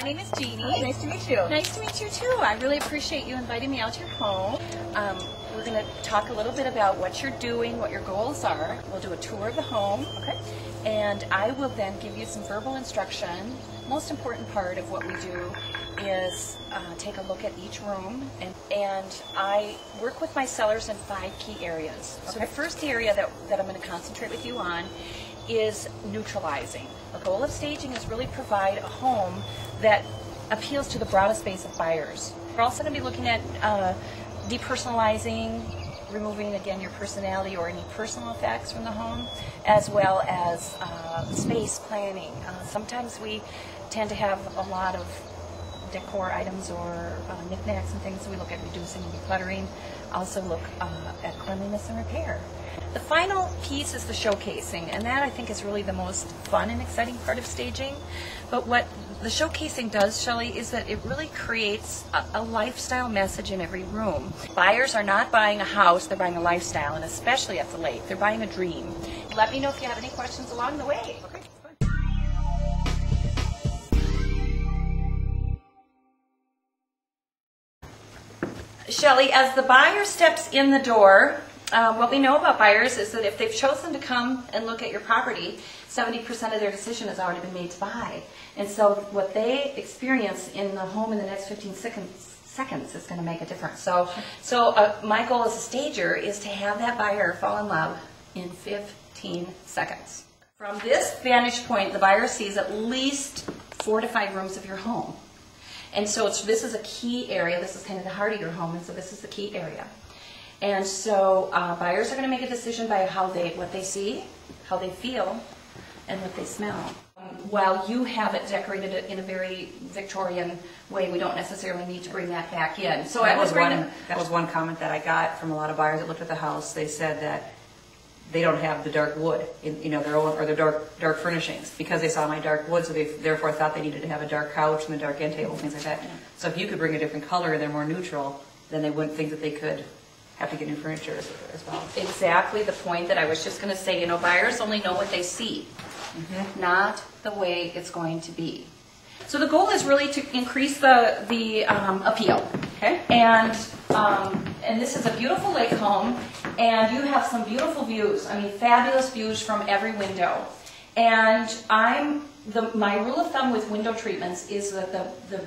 My name is Jeannie. Nice to meet you. Nice to meet you too. I really appreciate you inviting me out to your home. We're going to talk a little bit about what you're doing, what your goals are. We'll do a tour of the home. Okay. And I will then give you some verbal instruction. Most important part of what we do is take a look at each room, and I work with my sellers in 5 key areas. Okay. So the first area that I'm going to concentrate with you on is neutralizing. The goal of staging is really provide a home that appeals to the broadest base of buyers. We're also going to be looking at depersonalizing, removing again your personality or any personal effects from the home, as well as space planning. Sometimes we tend to have a lot of decor items or knickknacks and things, so we look at reducing and decluttering. Also look at cleanliness and repair. The final piece is the showcasing, and that I think is really the most fun and exciting part of staging. But what the showcasing does, Shelley, is that it really creates a lifestyle message in every room. Buyers are not buying a house, they're buying a lifestyle, and especially at the lake, they're buying a dream. Let me know if you have any questions along the way. Okay. Shelley, as the buyer steps in the door, what we know about buyers is that if they've chosen to come and look at your property, 70% of their decision has already been made to buy. And so what they experience in the home in the next 15 seconds is going to make a difference. So my goal as a stager is to have that buyer fall in love in 15 seconds. From this vantage point, the buyer sees at least 4 to 5 rooms of your home. And so this is a key area. This is kind of the heart of your home, and so this is the key area. And so buyers are going to make a decision by what they see, how they feel, and what they smell. While you have it decorated in a very Victorian way, we don't necessarily need to bring that back in. So that was one comment that I got from a lot of buyers that looked at the house. They said that they don't have the dark wood in their own, or their dark furnishings, because they saw my dark wood, so they therefore thought they needed to have a dark couch and a dark end table, things like that. So if you could bring a different color and they're more neutral, then they wouldn't think that they could have to get new furniture as well. Exactly the point that I was just going to say. Buyers only know what they see, not the way it's going to be. So the goal is really to increase the appeal. Okay. And this is a beautiful lake home, and you have some beautiful views. I mean, fabulous views from every window. And my rule of thumb with window treatments is that the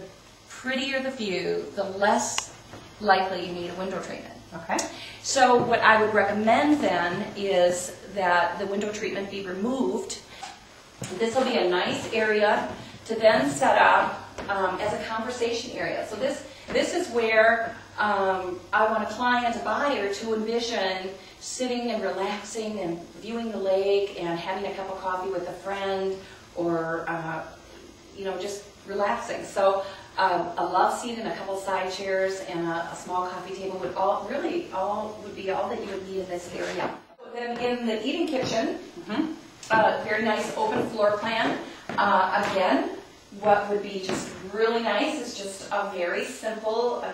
prettier the view, the less likely you need a window treatment. Okay. So what I would recommend then is that the window treatment be removed. This will be a nice area to then set up as a conversation area. So this is where I want a client, a buyer, to envision sitting and relaxing and viewing the lake and having a cup of coffee with a friend, or just relaxing. So a love seat and a couple side chairs and a small coffee table would be all that you would need in this area. Then in the eating kitchen, very nice open floor plan. Again, what would be just really nice is just a very simple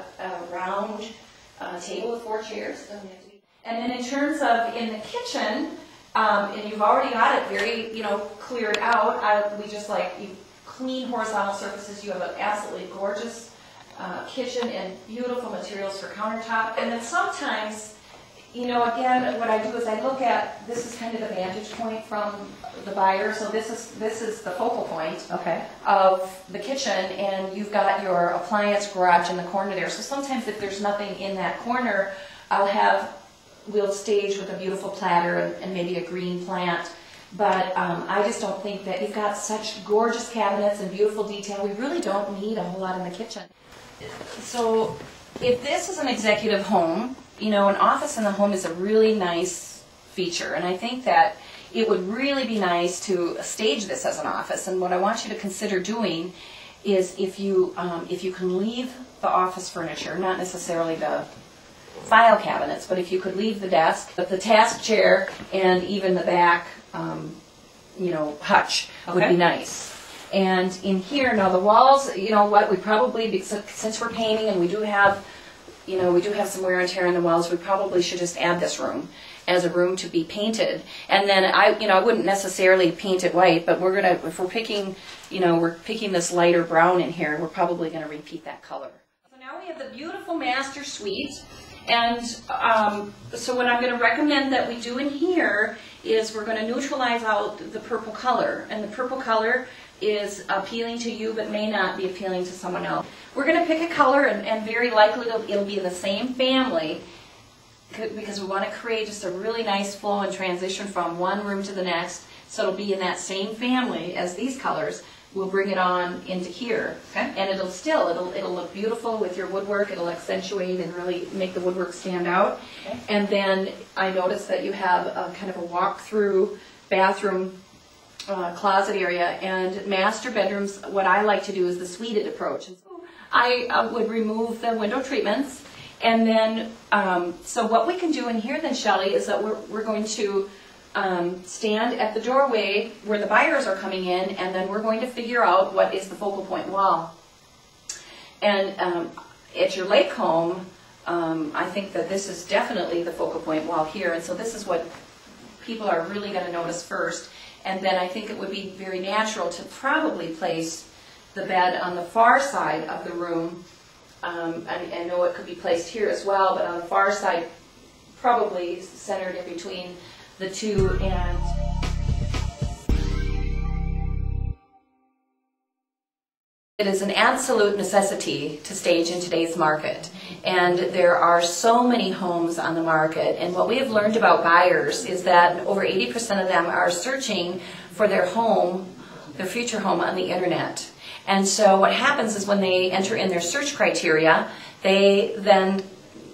round table with 4 chairs. And then in terms of in the kitchen, and you've already got it very cleared out. We just you clean horizontal surfaces. You have an absolutely gorgeous kitchen and beautiful materials for countertop. And then sometimes, again, what I do is I look at, this is kind of the vantage point from the buyer. So this is the focal point of the kitchen, and you've got your appliance garage in the corner there. So sometimes if there's nothing in that corner, we'll stage with a beautiful platter and maybe a green plant. But I just don't think that you've got such gorgeous cabinets and beautiful detail. We really don't need a whole lot in the kitchen. So if this is an executive home, an office in the home is a really nice feature. And I think that it would really be nice to stage this as an office. And what I want you to consider doing is if you can leave the office furniture, not necessarily the file cabinets, but if you could leave the desk, the task chair, and even the back hutch would be nice. And in here, now the walls, we probably, since we're painting and we do have you know, we do have some wear and tear on the walls. We probably should just add this room as a room to be painted. And then I wouldn't necessarily paint it white, but we're gonna, if we're picking, you know, we're picking this lighter brown in here, we're probably gonna repeat that color. So now we have the beautiful master suite. And so what I'm going to recommend that we do in here is we're going to neutralize out the purple color. And the purple color is appealing to you but may not be appealing to someone else. We're going to pick a color, and very likely it'll be in the same family, because we want to create just a really nice flow and transition from one room to the next. So it'll be in that same family as these colors. We'll bring it on into here, okay. And it'll look beautiful with your woodwork. It'll accentuate and really make the woodwork stand out. Okay. And then I noticed that you have a kind of a walk-through bathroom closet area, and master bedrooms. What I like to do is the suited approach. And so I would remove the window treatments, and then so what we can do in here then, Shelley, is that we're going to stand at the doorway where the buyers are coming in, and then we're going to figure out what is the focal point wall. And at your lake home, I think that this is definitely the focal point wall here, and so this is what people are really going to notice first. And then I think it would be very natural to probably place the bed on the far side of the room. I know it could be placed here as well, but on the far side, probably centered in between the two. And it is an absolute necessity to stage in today's market, and there are so many homes on the market, and what we have learned about buyers is that over 80% of them are searching for their home, their future home, on the internet. And so what happens is when they enter in their search criteria, they then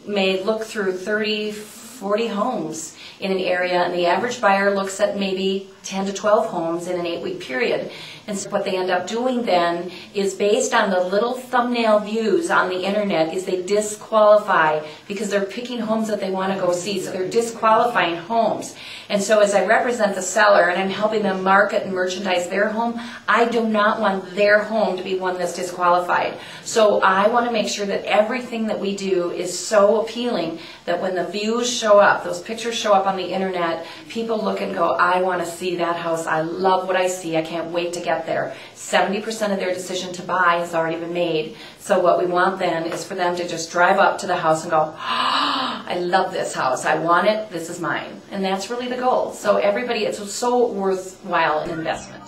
may look through 30, 40 homes in an area, and the average buyer looks at maybe 10 to 12 homes in an 8-week period. And so what they end up doing then is, based on the little thumbnail views on the internet, is they disqualify, because they're picking homes that they want to go see, so they're disqualifying homes. And so as I represent the seller and I'm helping them market and merchandise their home, I do not want their home to be one that's disqualified. So I want to make sure that everything that we do is so appealing that when the views show up, those pictures show up on the internet, people look and go, I want to see that house. I love what I see. I can't wait to get there. 70% of their decision to buy has already been made. So what we want then is for them to just drive up to the house and go, oh, I love this house. I want it. This is mine. And that's really the goal. So everybody, it's so worthwhile an investment.